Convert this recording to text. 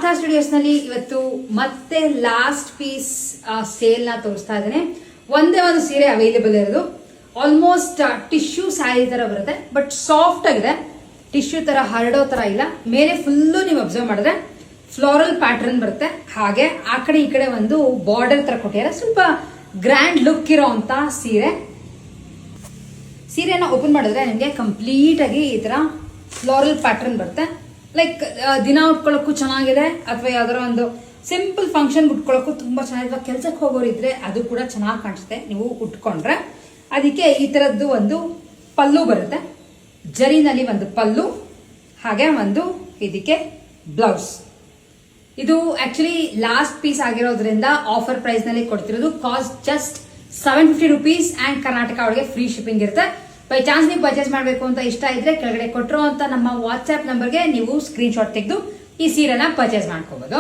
ಮಾತಾ studios ನಲ್ಲಿ ಇವತ್ತು ಮತ್ತೆ ಲಾಸ್ಟ್ ಪೀಸ್ ಸೇಲ್ ನ ತೋರಿಸ್ತಾ ಇದ್ದೇನೆ. ಒಂದೇ ಒಂದು ಸೀರೆ ಅವೈಲೇಬಲ್ ಇರೋದು. ಆಲ್ಮೋಸ್ಟ್ ಟಿಶ್ಯೂ ಸ್ಯಾರಿ ತರ ಬರುತ್ತೆ, ಬಟ್ ಸಾಫ್ಟ್ ಆಗಿದೆ. ಟಿಶ್ಯೂ ತರ ಹರಡೋ ತರ ಇಲ್ಲ. ಮೇಲೆ ಫುಲ್ಲು ನೀವು ಅಬ್ಸರ್ವ್ ಮಾಡಿದ್ರೆ ಫ್ಲೋರಲ್ ಪ್ಯಾಟರ್ನ್ ಬರುತ್ತೆ. ಹಾಗೆ ಆ ಕಡೆ ಈ ಕಡೆ ಒಂದು ಬಾರ್ಡರ್ ತರ ಕೊಟ್ಟಿದ್ದಾರೆ. ಸ್ವಲ್ಪ ಗ್ರ್ಯಾಂಡ್ ಲುಕ್ ಇರೋ ಅಂತ ಸೀರೆನ ಓಪನ್ ಮಾಡಿದ್ರೆ ನಿಮಗೆ ಕಂಪ್ಲೀಟ್ ಆಗಿ ಈ ತರ ಫ್ಲೋರಲ್ ಪ್ಯಾಟರ್ನ್ ಬರುತ್ತೆ. ಲೈಕ್ ದಿನ ಉಟ್ಕೊಳ್ಳೋಕ್ಕೂ ಚೆನ್ನಾಗಿದೆ, ಅಥವಾ ಯಾವ್ದಾರ ಒಂದು ಸಿಂಪಲ್ ಫಂಕ್ಷನ್ ಉಟ್ಕೊಳ್ಳೋಕ್ಕೂ ತುಂಬಾ ಚೆನ್ನಾಗಿದೆ. ಕೆಲ್ಸಕ್ಕೆ ಹೋಗೋರಿದ್ರೆ ಅದು ಕೂಡ ಚೆನ್ನಾಗಿ ಕಾಣಿಸುತ್ತೆ ನೀವು ಉಟ್ಕೊಂಡ್ರೆ. ಅದಕ್ಕೆ ಈ ತರದ್ದು ಒಂದು ಪಲ್ಲು ಬರುತ್ತೆ, ಜರಿನಲ್ಲಿ ಒಂದು ಪಲ್ಲು, ಹಾಗೆ ಒಂದು ಇದಕ್ಕೆ ಬ್ಲೌಸ್. ಇದು ಆಕ್ಚುಲಿ ಲಾಸ್ಟ್ ಪೀಸ್ ಆಗಿರೋದ್ರಿಂದ ಆಫರ್ ಪ್ರೈಸ್ ನಲ್ಲಿ ಕೊಡ್ತಿರೋದು. Cost just 750 rupees and Karnataka ಅವರಿಗೆ ಫ್ರೀ ಶಿಪ್ಪಿಂಗ್ ಇರುತ್ತೆ. ಬೈ ಚಾನ್ಸ್ ನೀವು ಪರ್ಚೇಸ್ ಮಾಡಬೇಕು ಅಂತ ಇಷ್ಟ ಇದ್ರೆ ಕೆಳಗಡೆ ಕೊಟ್ಟಿರೋ ಅಂತ ನಮ್ಮ ವಾಟ್ಸ್ಆಪ್ ನಂಬರ್ಗೆ ನೀವು ಸ್ಕ್ರೀನ್ ಶಾಟ್ ತೆಗೆದು ಈ ಸೀರೆನ ಪರ್ಚೇಸ್ ಮಾಡ್ಕೋಬಹುದು.